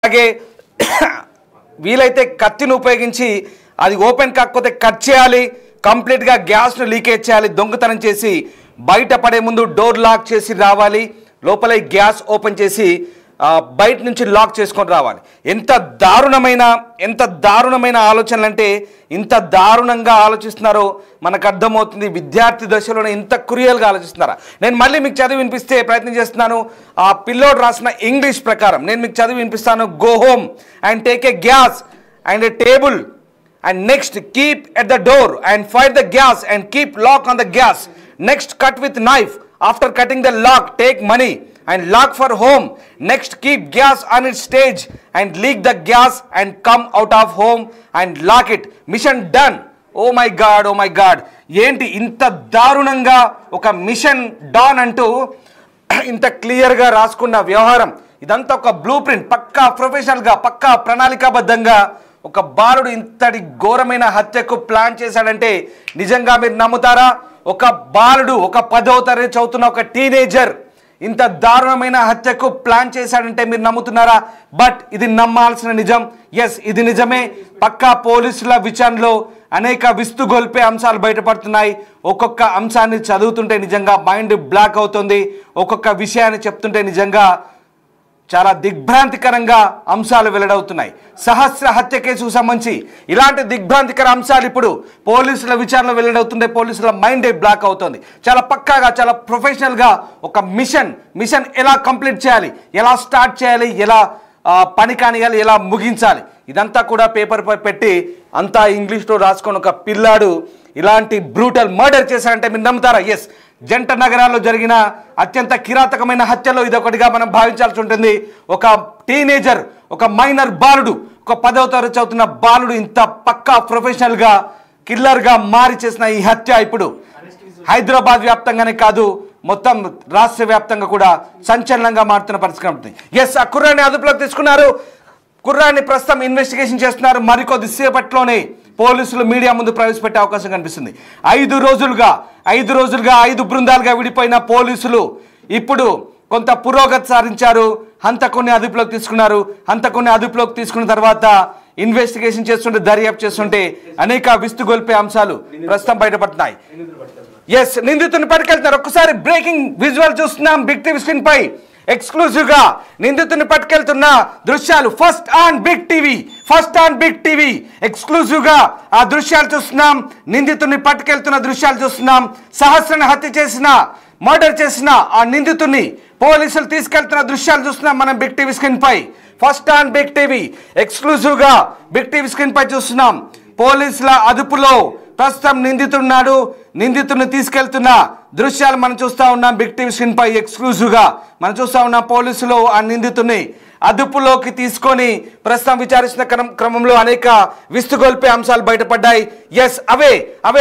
అలాగే వీలైతే కత్తిని ఉపయోగించి అది ఓపెన్ కాకపోతే కట్ చేయాలి, కంప్లీట్గా గ్యాస్ను లీకేజ్ చేయాలి, దొంగతనం చేసి బయటపడే ముందు డోర్ లాక్ చేసి రావాలి, లోపల గ్యాస్ ఓపెన్ చేసి బయట నుంచి లాక్ చేసుకొని రావాలి. ఎంత దారుణమైన ఆలోచనలు అంటే ఇంత దారుణంగా ఆలోచిస్తున్నారో మనకు అర్థమవుతుంది. విద్యార్థి దశలోనే ఇంత క్రూయల్గా ఆలోచిస్తున్నారా? నేను మళ్ళీ మీకు చదివి వినిపిస్తే ప్రయత్నం చేస్తున్నాను. ఆ పిల్లోడు రాసిన ఇంగ్లీష్ ప్రకారం నేను మీకు చదివి వినిపిస్తాను. Go home and take a gas and A table and next keep at the door and fire the gas and keep lock on the gas. Next cut with knife. After cutting the lock, take money and lock for home. Next keep gas on its stage and leak the gas and come out of home and lock it. Mission done. Oh my god. ఏంటి ఇంత దారుణంగా ఒక machine don అంటూ ఇంత క్లియర్గా రాసుకున్న వ్యవహారం ఇదంతా ఒక బ్లూ ప్రింట్, పక్కా ప్రొఫెషనల్గా, పక్కా ప్రణాళికాబద్ధంగా ఒక బాలుడు ఇంతటి ఘోరమైన హత్యకు ప్లాన్ చేశాడంటే నిజంగా మీరు నమ్ముతారా? ఒక బాలుడు, ఒక 10వ తరగతి చదువుతున్న ఒక టీనేజర్ ఇంత దారుణమైన హత్యకు ప్లాన్ చేశాడంటే మీరు నమ్ముతున్నారా? బట్ ఇది నమ్మాల్సిన నిజం. ఎస్, ఇది నిజమే. పక్కా పోలీసుల విచారణలో అనేక విస్తుగొల్పే అంశాలు బయటపడుతున్నాయి. ఒక్కొక్క అంశాన్ని చదువుతుంటే నిజంగా మైండ్ బ్లాక్ అవుతుంది. ఒక్కొక్క విషయాన్ని చెప్తుంటే నిజంగా చాలా దిగ్భ్రాంతికరంగా అంశాలు వెల్లడవుతున్నాయి. సహస్ర హత్య కేసుకు సంబంధించి ఇలాంటి దిగ్భ్రాంతికర అంశాలు ఇప్పుడు పోలీసుల విచారణలో వెల్లడవుతుంటే పోలీసుల మైండే బ్లాక్ అవుతుంది. చాలా పక్కాగా, చాలా ప్రొఫెషనల్గా ఒక మిషన్ ఎలా కంప్లీట్ చేయాలి, ఎలా స్టార్ట్ చేయాలి, ఎలా పని కానియాలి, ఎలా ముగించాలి, ఇదంతా కూడా పేపర్ పై పెట్టి అంతా ఇంగ్లీష్లో రాసుకొని ఒక పిల్లాడు ఇలాంటి బ్రూటల్ మర్డర్ చేశారంటే మీరు నమ్ముతారా? ఎస్, జంట నగరాల్లో జరిగిన అత్యంత కిరాతకమైన హత్యలో ఇదొకటిగా మనం భావించాల్సి ఉంటుంది. ఒక టీనేజర్, ఒక మైనర్ బాలుడు, ఒక 10వ తరగతి చదువుతున్న బాలుడు ఇంత పక్కా ప్రొఫెషనల్గా కిల్లర్గా మారి చేసిన ఈ హత్య ఇప్పుడు హైదరాబాద్ వ్యాప్తంగానే కాదు, మొత్తం రాష్ట్ర వ్యాప్తంగా కూడా సంచలనంగా మారుతున్న పరిస్థితి ఉంటుంది. ఎస్, ఆ కుర్రాన్ని అదుపులోకి తీసుకున్నారు. కుర్రాన్ని ప్రస్తుతం ఇన్వెస్టిగేషన్ చేస్తున్నారు. మరికొద్ది సేపట్లోనే పోలీసులు మీడియా ముందు ప్రవేశపెట్టే అవకాశం కనిపిస్తుంది. 5 రోజులుగా 5 బృందాలుగా విడిపోయిన పోలీసులు ఇప్పుడు కొంత పురోగతి సాధించారు. హంతకుని అదుపులోకి తీసుకున్నారు. హంతకుని అదుపులోకి తీసుకున్న తర్వాత ఇన్వెస్టిగేషన్ చేస్తుంటే, దర్యాప్తు చేస్తుంటే అనేక విస్తుగొల్పే అంశాలు ప్రస్తుతం బయటపడుతున్నాయి. ఎస్, నిందితుని పట్టుకెళ్తున్నారు. ఒక్కసారి బ్రేకింగ్ విజువల్ చూస్తున్నాం బిగ్ టీవీ స్క్రీన్ పై. ఎక్స్క్లూజివ్ గా నిందితుని పట్టుకెళ్తున్న దృశ్యాలు first on big TV exclusive గా ఆ దృశ్యాలు చూస్తున్నాం. నిందితుని పట్టుకెళ్తున్న దృశ్యాలు చూస్తున్నాం. సహస్రని హత్య చేసిన, మర్డర్ చేసిన ఆ నిందితుని పోలీసులు తీసుకెళ్తున్న దృశ్యాలు చూస్తున్నాం మనం బిగ్ టీవీ స్క్రీన్ పై. First on big TV exclusive గా బిగ్ టీవీ స్క్రీన్ పై చూస్తున్నాం. పోలీసుల అదుపులో ప్రస్తుతం నిందితున్నాడు. నిందితుడిని తీసుకెళ్తున్న దృశ్యాలు మనం చూస్తూ ఉన్నాం బిగ్ టీవీ స్క్రీన్ పై. ఎక్స్క్లూజివ్గా మనం చూస్తూ ఉన్నాం. పోలీసులు ఆ నిందితుడిని అదుపులోకి తీసుకొని ప్రస్తుతం విచారిస్తున్న క్రమంలో అనేక విస్తుగొల్పే అంశాలు బయటపడ్డాయి. ఎస్, అవే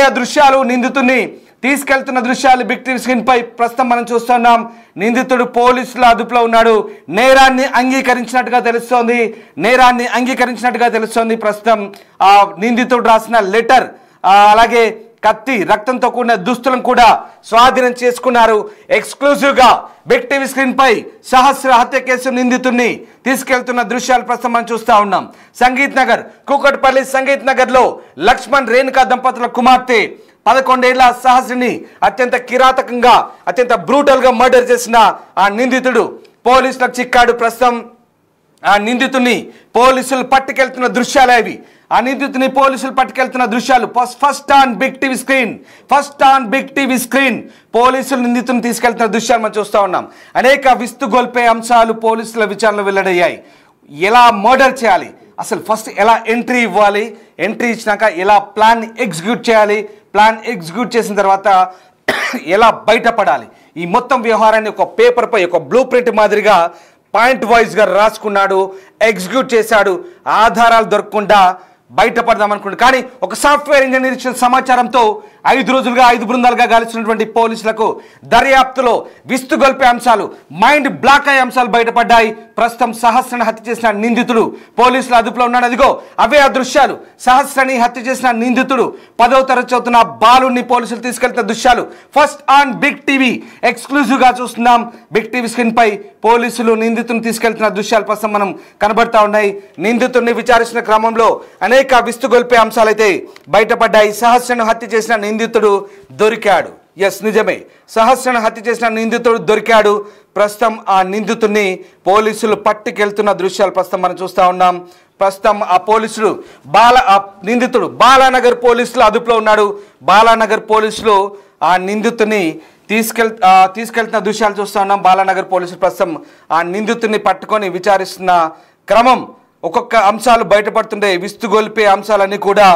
ఆ దృశ్యాలు, నిందితుడిని తీసుకెళ్తున్న దృశ్యాలు బిగ్ టీవీ స్క్రీన్ పై ప్రస్తుతం మనం చూస్తున్నాం. నిందితుడు పోలీసుల అదుపులో ఉన్నాడు. నేరాన్ని అంగీకరించినట్టుగా తెలుస్తోంది. ప్రస్తుతం ఆ నిందితుడు రాసిన లెటర్, అలాగే కత్తి, రక్తంతో కూడిన దుస్తులను కూడా స్వాధీనం చేసుకున్నారు. ఎక్స్క్లూజివ్గా బిగ్ టీవీ స్క్రీన్ పై సహస్ర హత్య కేసు నిందితుడిని తీసుకెళ్తున్న దృశ్యాలు ప్రస్తుతం మనం చూస్తూ ఉన్నాం. సంగీత్ నగర్, కూకట్పల్లి సంగీత్ నగర్లో లక్ష్మణ్, రేణుకా దంపతుల కుమార్తె 11 ఏళ్ల సహస్రిని అత్యంత కిరాతకంగా, అత్యంత బ్రూటల్గా మర్డర్ చేసిన ఆ నిందితుడు పోలీసులకు చిక్కాడు. ప్రస్తుతం ఆ నిందితుడిని పోలీసులు పట్టుకెళ్తున్న దృశ్యాలు అవి. ఆ నిందితుని పోలీసులు పట్టుకెళ్తున్న దృశ్యాలు first on big TV screen పోలీసులు నిందితుని తీసుకెళ్తున్న దృశ్యాలు మనం చూస్తూ ఉన్నాం. అనేక విస్తుగొల్పే అంశాలు పోలీసుల విచారణలో వెల్లడయ్యాయి. ఎలా మర్డర్ చేయాలి, అసలు ఫస్ట్ ఎలా ఎంట్రీ ఇవ్వాలి, ఎంట్రీ ఇచ్చినాక ఎలా ప్లాన్ ఎగ్జిక్యూట్ చేయాలి, ప్లాన్ ఎగ్జిక్యూట్ చేసిన తర్వాత ఎలా బయటపడాలి, ఈ మొత్తం వ్యవహారాన్ని ఒక పేపర్ పై ఒక బ్లూ ప్రింట్ మాదిరిగా పాయింట్ వైజ్గా రాసుకున్నాడు, ఎగ్జిక్యూట్ చేశాడు. ఆధారాలు దొరకకుండా బయటపడదాం అనుకున్నాడు. కానీ ఒక సాఫ్ట్వేర్ ఇంజనీర్ ఇచ్చిన సమాచారంతో 5 రోజులుగా 5 బృందాలుగా గాలిస్తున్నటువంటి పోలీసులకు దర్యాప్తులో విస్తుగొల్పే అంశాలు, మైండ్ బ్లాక్ అయ్యే అంశాలు బయటపడ్డాయి. ప్రస్తుతం సహస్రని హత్య చేసిన నిందితుడు పోలీసుల అదుపులో ఉన్నాడు. అదిగో అవే ఆ దృశ్యాలు. సహస్రని హత్య చేసిన నిందితుడు 10వ తరగతి చదువుతున్న బాలుని పోలీసులు తీసుకెళ్తున్న దృశ్యాలు first on big TV exclusive గా చూస్తున్నాం. బిగ్ టీవీ స్క్రీన్ పై పోలీసులు నిందితుని తీసుకెళ్తున్న దృశ్యాలు ప్రస్తుతం మనం కనబడతా ఉన్నాయి. నిందితుడిని విచారించిన క్రమంలో అనేక విస్తుగొల్పే అంశాలైతే బయటపడ్డాయి. సహస్రను హత్య చేసిన నిందితుడు దొరికాడు. ఎస్, నిజమే, సహస్రను హత్య చేసిన నిందితుడు దొరికాడు. ప్రస్తుతం ఆ నిందితుడిని పోలీసులు పట్టుకెళ్తున్న దృశ్యాలు ప్రస్తుతం మనం చూస్తూ ఉన్నాం. ప్రస్తుతం ఆ పోలీసులు నిందితుడు బాలానగర్ పోలీసులు అదుపులో ఉన్నాడు. బాలానగర్ పోలీసులు ఆ నిందితుడిని తీసుకెళ్తున్న దృశ్యాలు చూస్తూ ఉన్నాం. బాలానగర్ పోలీసులు ప్రస్తుతం ఆ నిందితుడిని పట్టుకొని విచారిస్తున్న క్రమం, ఒక్కొక్క అంశాలు బయటపడుతుండే, విస్తుగొల్పే అంశాలన్నీ కూడా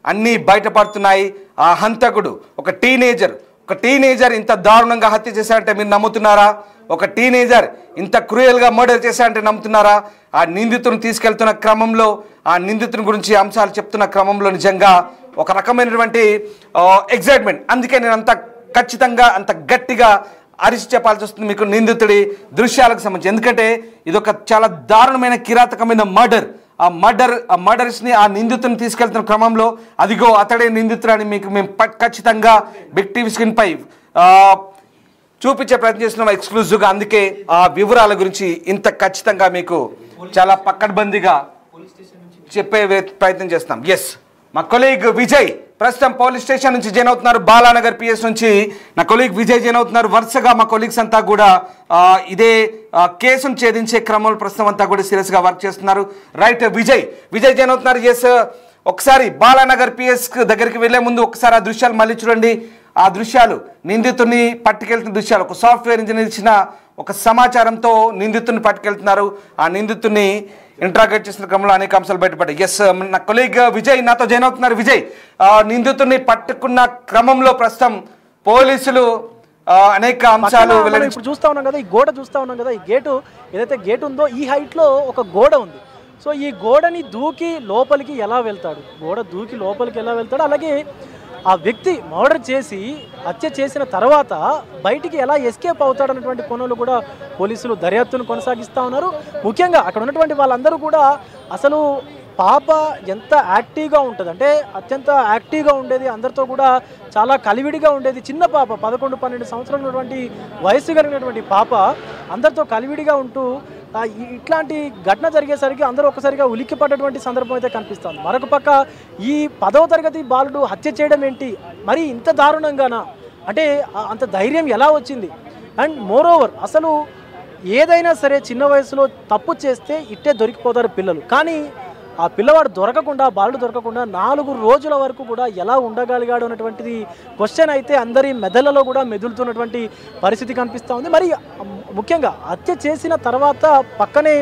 అన్నీ బయటపడుతున్నాయి. ఆ హంతకుడు ఒక టీనేజర్ ఇంత దారుణంగా హత్య చేశారంటే మీరు నమ్ముతున్నారా? ఒక టీనేజర్ ఇంత క్రూయల్గా మర్డర్ చేశారంటే నమ్ముతున్నారా? ఆ నిందితుని తీసుకెళ్తున్న క్రమంలో, ఆ నిందితుని గురించి అంశాలు చెప్తున్న క్రమంలో నిజంగా ఒక రకమైనటువంటి ఎగ్జైట్మెంట్. అందుకే నేను అంత ఖచ్చితంగా అంత గట్టిగా అరిచి చెప్పాల్సి వస్తుంది మీకు నిందితుడి దృశ్యాలకు సంబంధించి. ఎందుకంటే ఇదొక చాలా దారుణమైన కిరాతకమైన మర్డర్. ఆ మర్డర్స్ని ఆ నిందితుని తీసుకెళ్తున్న క్రమంలో అదిగో అతడే నిందితుడు అని మీకు మేము ఖచ్చితంగా బిగ్ టీవీ స్క్రీన్ పై చూపించే ప్రయత్నం చేస్తున్నాం ఎక్స్క్లూజివ్గా. అందుకే ఆ వివరాల గురించి ఇంత ఖచ్చితంగా మీకు చాలా పక్కడ్బందీగా చెప్పే ప్రయత్నం చేస్తాం. ఎస్, మా కొలీగ్ విజయ్ ప్రస్తుతం పోలీస్ స్టేషన్ నుంచి జాయిన్ అవుతున్నారు. బాలానగర్ పిఎస్ నుంచి నా కొలీగ్ విజయ్ జాయిన్ అవుతున్నారు. వరుసగా మా కొలీగ్స్ అంతా కూడా ఇదే కేసును ఛేదించే క్రమంలో ప్రస్తుతం అంతా కూడా సీరియస్గా వర్క్ చేస్తున్నారు. రైట్, విజయ్ జాయిన్ అవుతున్నారు. ఎస్, ఒకసారి బాలానగర్ పిఎస్ దగ్గరికి వెళ్లే ముందు ఒకసారి ఆ దృశ్యాలు మళ్ళీ చూడండి. ఆ దృశ్యాలు నిందితుడిని పట్టుకెళ్తున్న దృశ్యాలు. ఒక సాఫ్ట్వేర్ ఇంజనీర్ ఇచ్చిన ఒక సమాచారంతో నిందితుడిని పట్టుకెళ్తున్నారు. ఆ నిందితుడిని ఇంట్రాగేట్ చేసిన క్రమంలో అనేక అంశాలు బయటపడ్డాయి. ఎస్, నా కొలీగ్ విజయ్ నాతో జాయిన్ అవుతున్నారు. విజయ్, నిందితుడిని పట్టుకున్న క్రమంలో ప్రస్తుతం పోలీసులు అనేక అంశాలు ఇప్పుడు చూస్తా ఉన్నాం కదా, ఈ గోడ చూస్తా ఉన్నాం కదా, ఈ గేటు ఏదైతే గేట్ ఉందో ఈ హైట్ లో ఒక గోడ ఉంది. సో ఈ గోడని దూకి లోపలికి ఎలా వెళ్తాడు, గోడ దూకి లోపలికి ఎలా వెళ్తాడు, అలాగే ఆ వ్యక్తి మర్డర్ చేసి హత్య చేసిన తర్వాత బయటికి ఎలా ఎస్కేప్ అవుతాడు అన్నటువంటి కోణంలో కూడా పోలీసులు దర్యాప్తును కొనసాగిస్తూ ఉన్నారు. ముఖ్యంగా అక్కడ ఉన్నటువంటి వాళ్ళందరూ కూడా అసలు పాప ఎంత యాక్టివ్గా ఉంటుంది అంటే అత్యంత యాక్టివ్గా ఉండేది, అందరితో కూడా చాలా కలివిడిగా ఉండేది. చిన్న పాప 11-12 సంవత్సరాలు ఉన్నటువంటి వయసు కలిగినటువంటి పాప అందరితో కలివిడిగా ఉంటూ ఇట్లాంటి ఘటన జరిగేసరికి అందరూ ఒక్కసారిగా ఉలిక్కి పడ్డటువంటి సందర్భం అయితే కనిపిస్తుంది. మరొక పక్క ఈ 10వ తరగతి బాలుడు హత్య చేయడం ఏంటి, మరి ఇంత దారుణంగానా అంటే అంత ధైర్యం ఎలా వచ్చింది? అండ్ మోరోవర్ అసలు ఏదైనా సరే చిన్న వయసులో తప్పు చేస్తే ఇట్టే దొరికిపోతారు పిల్లలు, కానీ ఆ పిల్లవాడు దొరకకుండా, బాలుడు దొరకకుండా 4 రోజుల వరకు కూడా ఎలా ఉండగలిగాడు అన్నటువంటిది క్వశ్చన్ అయితే అందరి మెదళ్ళలో కూడా మెదులుతున్నటువంటి పరిస్థితి కనిపిస్తూ ఉంది. మరి ముఖ్యంగా హత్య చేసిన తర్వాత పక్కనే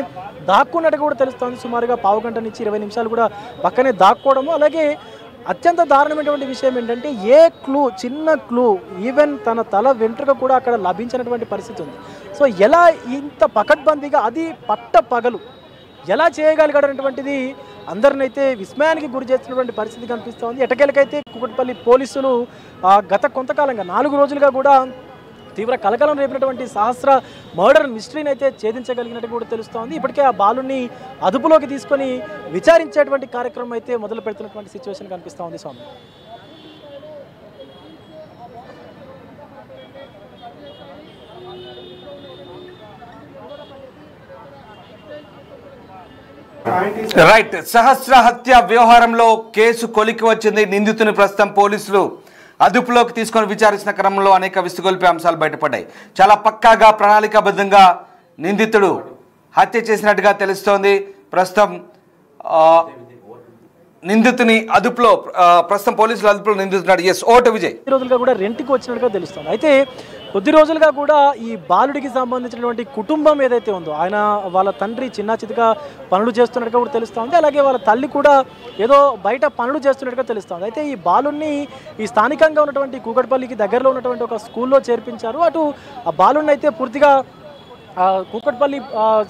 దాక్కున్నట్టు కూడా తెలుస్తుంది. సుమారుగా 15 గంటల నుంచి 20 నిమిషాలు కూడా పక్కనే దాక్కోవడము. అలాగే అత్యంత దారుణమైనటువంటి విషయం ఏంటంటే ఏ క్లూ, చిన్న క్లూ, ఈవెన్ తన తల వెంట్రుక కూడా అక్కడ లభించినటువంటి పరిస్థితి ఉంది. సో ఎలా ఇంత పకడ్బందీగా అది పగలు ఎలా చేయగలిగాడనేటువంటిది అందరినైతే విస్మయానికి గురి చేస్తున్నటువంటి పరిస్థితి కనిపిస్తూ ఉంది. ఎటకేలకైతే కూకట్పల్లి పోలీసులు గత కొంతకాలంగా 4 రోజులుగా కూడా తీవ్ర కలకలం రేపినటువంటి సహస్ర మర్డర్ మిస్టరీని అయితే ఛేదించగలిగినట్టు కూడా తెలుస్తోంది. ఇప్పటికే ఆ బాలుని అదుపులోకి తీసుకొని విచారించేటువంటి కార్యక్రమం అయితే మొదలు పెడుతున్నటువంటి సిచ్యువేషన్ కనిపిస్తూ ఉంది. స్వామి, రైట్, సహస్ర హత్య వ్యవహారంలో కేసు కొలికి వచ్చింది. నిందితుని ప్రస్తుతం పోలీసులు అదుపులోకి తీసుకొని విచారించిన క్రమంలో అనేక విస్తుగొల్పే అంశాలు బయటపడ్డాయి. చాలా పక్కాగా ప్రణాళికాబద్ధంగా నిందితుడు హత్య చేసినట్టుగా తెలుస్తోంది. ప్రస్తుతం నిందితుని అదుపులో ప్రస్తుతం పోలీసులు అదుపులో నిందితున్నాడు. ఎస్, ఓటు విజయ్ రోజులుగా కూడా రెంట్కి వచ్చినట్టుగా తెలుస్తుంది. అయితే కొద్ది రోజులుగా కూడా ఈ బాలుడికి సంబంధించినటువంటి కుటుంబం ఏదైతే ఉందో ఆయన వాళ్ళ తండ్రి చిన్న చితగా పనులు చేస్తున్నట్టుగా కూడా తెలుస్తుంది. అలాగే వాళ్ళ తల్లి కూడా ఏదో బయట పనులు చేస్తున్నట్టుగా తెలుస్తుంది. అయితే ఈ బాలుడిని ఈ స్థానికంగా ఉన్నటువంటి కూకట్పల్లికి దగ్గరలో ఉన్నటువంటి ఒక స్కూల్లో చేర్పించారు. అటు ఆ బాలుడిని అయితే పూర్తిగా కూకట్పల్లి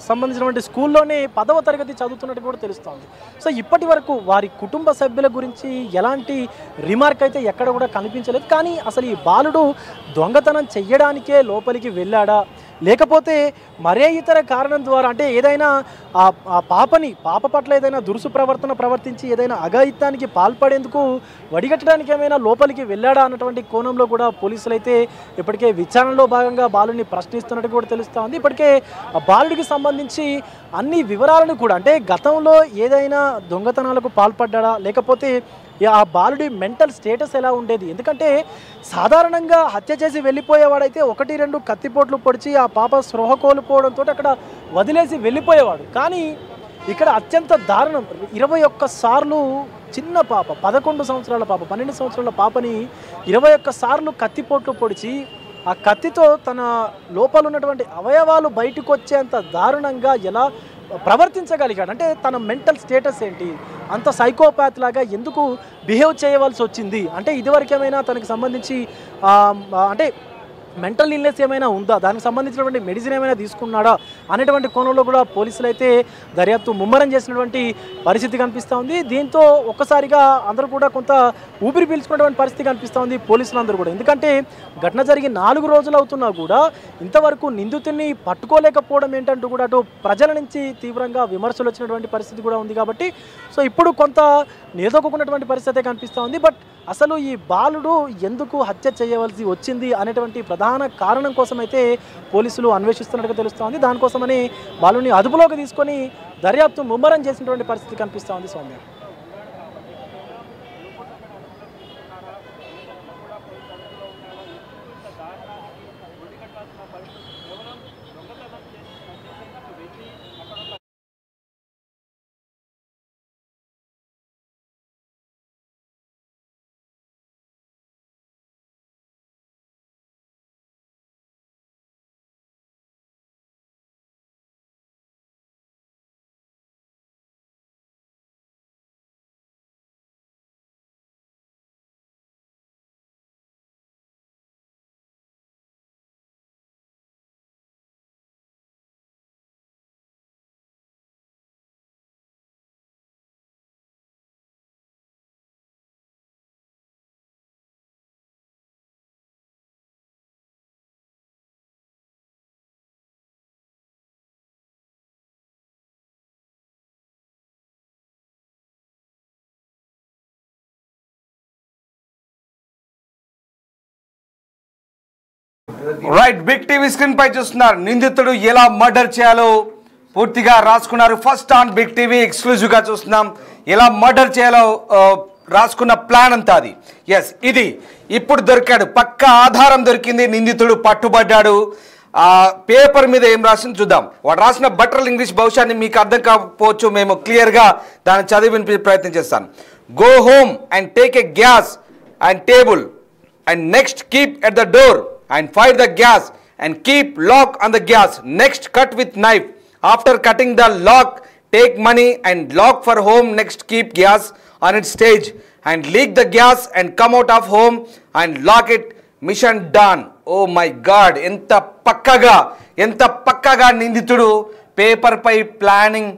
సంబంధించినటువంటి స్కూల్లోనే 10వ తరగతి చదువుతున్నట్టు కూడా తెలుస్తోంది. సో ఇప్పటి వరకు వారి కుటుంబ సభ్యుల గురించి ఎలాంటి రిమార్క్ అయితే ఎక్కడ కూడా కనిపించలేదు. కానీ అసలు ఈ బాలుడు దొంగతనం చెయ్యడానికే లోపలికి వెళ్ళాడా, లేకపోతే మరే ఇతర కారణం ద్వారా, అంటే ఏదైనా పాప పట్ల ఏదైనా దురుసు ప్రవర్తించి ఏదైనా అఘాయిత్యానికి పాల్పడేందుకు వడిగట్టడానికి ఏమైనా లోపలికి వెళ్ళాడా అన్నటువంటి కోణంలో కూడా పోలీసులు అయితే ఇప్పటికే విచారణలో భాగంగా బాలుడిని ప్రశ్నిస్తున్నట్టు కూడా తెలుస్తూ ఉంది. ఇప్పటికే ఆ బాలుడికి సంబంధించి అన్ని వివరాలను కూడా, అంటే గతంలో ఏదైనా దొంగతనాలకు పాల్పడ్డా, లేకపోతే ఆ బాలుడి మెంటల్ స్టేటస్ ఎలా ఉండేది, ఎందుకంటే సాధారణంగా హత్య చేసి వెళ్ళిపోయేవాడైతే 1-2 కత్తిపోట్లు పొడిచి ఆ పాప స్పృహ కోల్పోవడంతో అక్కడ వదిలేసి వెళ్ళిపోయేవాడు. కానీ ఇక్కడ అత్యంత దారుణం, 21 సార్లు చిన్న పాప, 11 సంవత్సరాల పాప, 12 సంవత్సరాల పాపని 21 సార్లు కత్తిపోట్లు పొడిచి ఆ కత్తితో తన లోపల ఉన్నటువంటి అవయవాలు బయటకు వచ్చేంత దారుణంగా ఎలా ప్రవర్తించగలిగాడు, అంటే తన మెంటల్ స్టేటస్ ఏంటి, అంత సైకోపాత్ లాగా ఎందుకు బిహేవ్ చేయవలసి వచ్చింది, అంటే ఇదివరకేమైనా తనకి సంబంధించి అంటే మెంటల్ ఇల్నెస్ ఏమైనా ఉందా, దానికి సంబంధించినటువంటి మెడిసిన్ ఏమైనా తీసుకున్నాడా అనేటువంటి కోణంలో కూడా పోలీసులు అయితే దర్యాప్తు ముమ్మరం చేసినటువంటి పరిస్థితి కనిపిస్తూ ఉంది. దీంతో ఒక్కసారిగా అందరూ కూడా కొంత ఊపిరి పీల్చుకున్నటువంటి పరిస్థితి కనిపిస్తూ ఉంది పోలీసులందరూ కూడా. ఎందుకంటే ఘటన జరిగి 4 రోజులు అవుతున్నా కూడా ఇంతవరకు నిందితుడిని పట్టుకోలేకపోవడం ఏంటంటూ కూడా అటు ప్రజల నుంచి తీవ్రంగా విమర్శలు వచ్చినటువంటి పరిస్థితి కూడా ఉంది. కాబట్టి సో ఇప్పుడు కొంత నిలదొక్కున్నటువంటి పరిస్థితి కనిపిస్తూ ఉంది. బట్ అసలు ఈ బాలుడు ఎందుకు హత్య చేయవలసి వచ్చింది అనేటువంటి ప్రధాన కారణం కోసం అయితే పోలీసులు అన్వేషిస్తున్నట్టుగా తెలుస్తోంది. దానికోసమని బాలుని అదుపులోకి తీసుకొని దర్యాప్తు ముమ్మరం చేసినటువంటి పరిస్థితి కనిపిస్తూ ఉంది. Soumya, right, big TV screen పై చూస్తున్నారు. నిందితుడు ఎలా మర్డర్ చేయాలో పూర్తిగా రాసుకున్నారు. First on big TV exclusive గా చూస్తున్నాం. ఎలా మర్డర్ చేయాలో రాసుకున్న ప్లాన్ అంతా అది. ఎస్, ఇది ఇప్పుడు దొరికాడు, పక్క ఆధారం దొరికింది, నిందితుడు పట్టుబడ్డాడు. పేపర్ మీద ఏం రాసింది చూద్దాం. వాడు రాసిన బట్టర్ ఇంగ్లీష్ బహుశా మీకు అర్థం కాకపోవచ్చు, మేము క్లియర్గా దాన్ని చదివి వినిపించే ప్రయత్నం చేస్తాను. Go home and take a gas and table and next keep at the door and fire the gas and keep lock on the gas. Next cut with knife. After cutting the lock, take money and lock for home. Next keep gas on its stage and leak the gas and come out of home and lock it. Mission done. Oh my God, enta pakkaga ninditudu paper pai planning,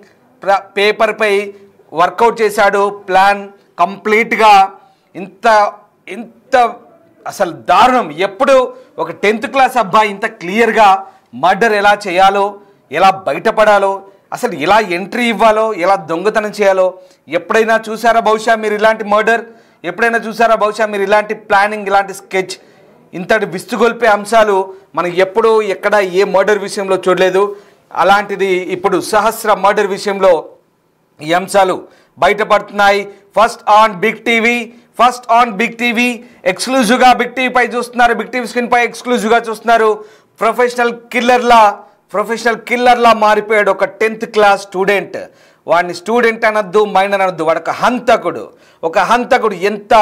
paper pai workout chesadu, plan complete ga inta అసలు దారుణం. ఎప్పుడు ఒక 10th class అబ్బాయి ఇంత క్లియర్గా murder ఎలా చేయాలో, ఎలా బయటపడాలో, అసలు ఎలా ఎంట్రీ ఇవ్వాలో, ఎలా దొంగతనం చేయాలో ఎప్పుడైనా చూసారా బహుశా మీరు ఇలాంటి మర్డర్? ఎప్పుడైనా చూసారా బహుశా మీరు ఇలాంటి ప్లానింగ్, ఇలాంటి స్కెచ్? ఇంతటి విస్తుగొల్పే అంశాలు మనం ఎప్పుడు ఎక్కడ ఏ మర్డర్ విషయంలో చూడలేదు. అలాంటిది ఇప్పుడు సహస్ర మర్డర్ విషయంలో ఈ అంశాలు బయటపడుతున్నాయి. ఫస్ట్ ఆన్ బిగ్ టీవీ ఎక్స్క్లూజివ్గా బిగ్ టీవీ పై చూస్తున్నారు. బిగ్ టీవీ స్క్రీన్ పై ఎక్స్క్లూజివ్గా చూస్తున్నారు. ప్రొఫెషనల్ కిల్లర్లా మారిపోయాడు ఒక 10th క్లాస్ స్టూడెంట్. వాడిని స్టూడెంట్ అనొద్దు, మైనర్ అనొద్దు, వాడు ఒక హంతకుడు. ఎంత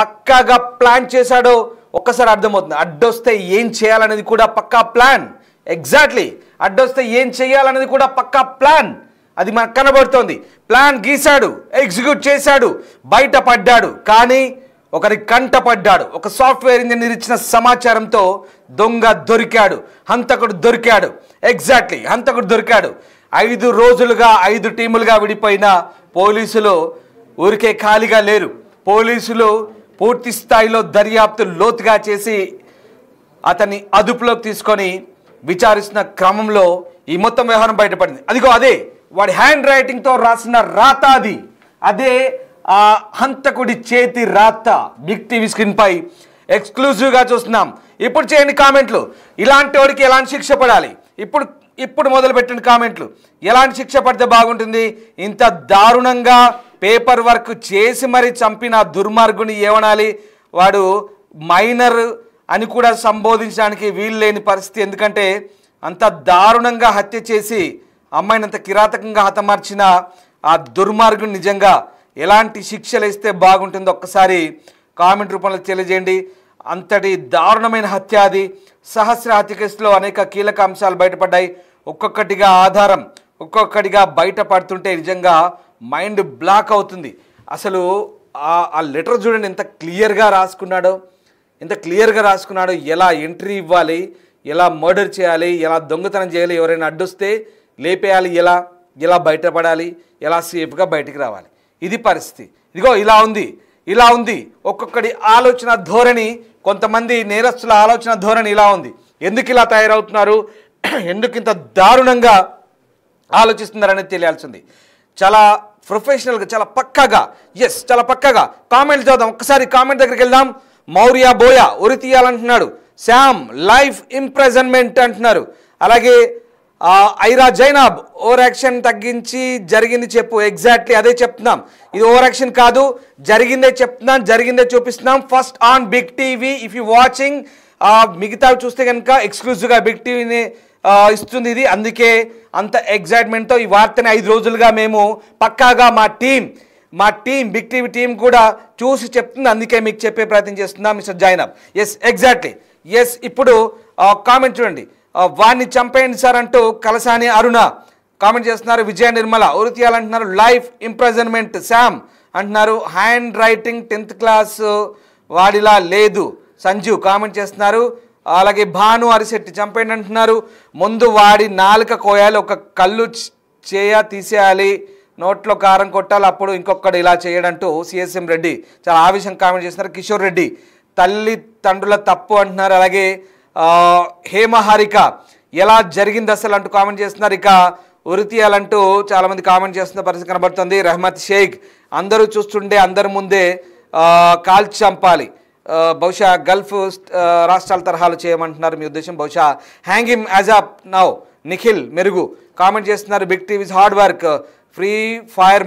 పక్కాగా ప్లాన్ చేశాడో ఒక్కసారి అర్థమవుతుంది. అడ్డొస్తే ఏం చేయాలనేది కూడా పక్కా ప్లాన్. ఎగ్జాక్ట్లీ, అడ్డొస్తే ఏం చేయాలనేది కూడా పక్కా ప్లాన్. అది మనకు కనబడుతోంది. ప్లాన్ గీశాడు, ఎగ్జిక్యూట్ చేశాడు, బయటపడ్డాడు. కానీ ఒకరి కంటపడ్డాడు. ఒక సాఫ్ట్వేర్ ఇంజనీర్ ఇచ్చిన సమాచారంతో దొంగ దొరికాడు, హంతకుడు దొరికాడు. ఎగ్జాక్ట్లీ, హంతకుడు దొరికాడు. 5 రోజులుగా 5 టీములుగా విడిపోయిన పోలీసులు ఊరికే ఖాళీగా లేరు. పోలీసులు పూర్తి స్థాయిలో దర్యాప్తు లోతుగా చేసి అతన్ని అదుపులోకి తీసుకొని విచారిస్తున్న క్రమంలో ఈ మొత్తం వ్యవహారం బయటపడింది. అదిగో అదే వాడి హ్యాండ్ రైటింగ్తో రాసిన రాత, అదే ఆ హంతకుడి చేతి రాత బిగ్ టీవీ స్క్రీన్ పై ఎక్స్క్లూజివ్గా చూస్తున్నాం. ఇప్పుడు చేయండి కామెంట్లు, ఇలాంటి వాడికి ఎలాంటి శిక్ష పడాలి? ఇప్పుడు మొదలు పెట్టండి కామెంట్లు. ఎలాంటి శిక్ష పడితే బాగుంటుంది? ఇంత దారుణంగా పేపర్ వర్క్ చేసి మరి చంపిన దుర్మార్గుని ఏమనాలి? వాడు మైనర్ అని కూడా సంబోధించడానికి వీలు లేని పరిస్థితి. ఎందుకంటే అంత దారుణంగా హత్య చేసి అమ్మాయిని అంత కిరాతకంగా హతమార్చిన ఆ దుర్మార్గుని నిజంగా ఎలాంటి శిక్షలు ఇస్తే బాగుంటుందో ఒక్కసారి కామెంట్ రూపంలో తెలియజేయండి. అంతటి దారుణమైన హత్య అది. సహస్ర హత్య కేసులో అనేక కీలక అంశాలు బయటపడ్డాయి. ఒక్కొక్కటిగా ఆధారం ఒక్కొక్కటిగా బయటపడుతుంటే నిజంగా మైండ్ బ్లాక్ అవుతుంది. అసలు ఆ లెటర్ చూడండి ఎంత క్లియర్గా రాసుకున్నాడో, ఎలా ఎంట్రీ ఇవ్వాలి, ఎలా మర్డర్ చేయాలి, ఎలా దొంగతనం చేయాలి, ఎవరైనా అడ్డొస్తే లేపేయాలి, ఎలా బయటపడాలి, ఎలా సేఫ్గా బయటికి రావాలి. ఇది పరిస్థితి. ఇదిగో ఇలా ఉంది ఒక్కొక్కడి ఆలోచన ధోరణి. కొంతమంది నేరస్తుల ఆలోచన ధోరణి ఇలా ఉంది. ఎందుకు ఇలా తయారవుతున్నారు, ఎందుకు ఇంత దారుణంగా ఆలోచిస్తున్నారనేది తెలియాల్సింది. చాలా ప్రొఫెషనల్గా, చాలా పక్కగా కామెంట్లు చదువుదాం. ఒక్కసారి కామెంట్ దగ్గరికి వెళ్దాం. మౌర్య బోయా ఉరి తీయాలంటున్నాడు. శామ్ లైఫ్ ఇంప్రెజన్మెంట్ అంటున్నారు. అలాగే ఐరా జైనాబ్ ఓవర్ యాక్షన్ తగ్గించి జరిగింది చెప్పు. ఎగ్జాక్ట్లీ అదే చెప్తున్నాం. ఇది ఓవర్ యాక్షన్ కాదు, జరిగిందే చెప్తున్నాం, జరిగిందే చూపిస్తున్నాం. First on big TV. If you watching మిగతావి చూస్తే కనుక ఎక్స్క్లూజివ్గా బిగ్ టీవీని ఇస్తుంది ఇది. అందుకే అంత ఎగ్జైట్మెంట్తో ఈ వార్తని 5 రోజులుగా మేము పక్కాగా మా టీం బిగ్ టీవీ టీం కూడా చూసి చెప్తుంది. అందుకే మీకు చెప్పే ప్రయత్నం చేస్తున్నాం మిస్టర్ జైనబ్. ఎగ్జాక్ట్లీ ఇప్పుడు కామెంట్ చూడండి. వాడిని చంపేయండి సార్ అంటూ కలసాని అరుణ కామెంట్ చేస్తున్నారు. విజయ నిర్మల ఉరి తీయాలంటున్నారు. లైఫ్ ఇంప్రెజన్మెంట్ శామ్ అంటున్నారు. హ్యాండ్ రైటింగ్ 10th క్లాస్ వాడిలా లేదు సంజీవ్ కామెంట్ చేస్తున్నారు. అలాగే భాను అరిశెట్టి చంపేయండి అంటున్నారు. ముందు వాడి నాలుక కోయాలి, ఒక కళ్ళు తీసేయాలి, నోట్లో కారం కొట్టాలి, అప్పుడు ఇంకొకడు ఇలా చేయడంటూ సిఎస్ఎం రెడ్డి చాలా ఆవేశం కామెంట్ చేస్తున్నారు. కిషోర్ రెడ్డి తల్లిదండ్రుల తప్పు అంటున్నారు. అలాగే హేమహారిక ఎలా జరిగింది అసలు అంటూ కామెంట్ చేస్తున్నారు. ఇక ఉరి తీయాలంటూ చాలామంది కామెంట్ చేస్తున్న పరిస్థితి కనబడుతుంది. రహమత్ షేక్ అందరూ చూస్తుండే అందరి ముందే కాల్చి చంపాలి, బహుశా గల్ఫ్ రాష్ట్రాల తరహాలు చేయమంటున్నారు మీ ఉద్దేశం. బహుశా hang him as of now. Nikhil Merugu comment చేస్తున్నారు. Big TV's hard work, free fire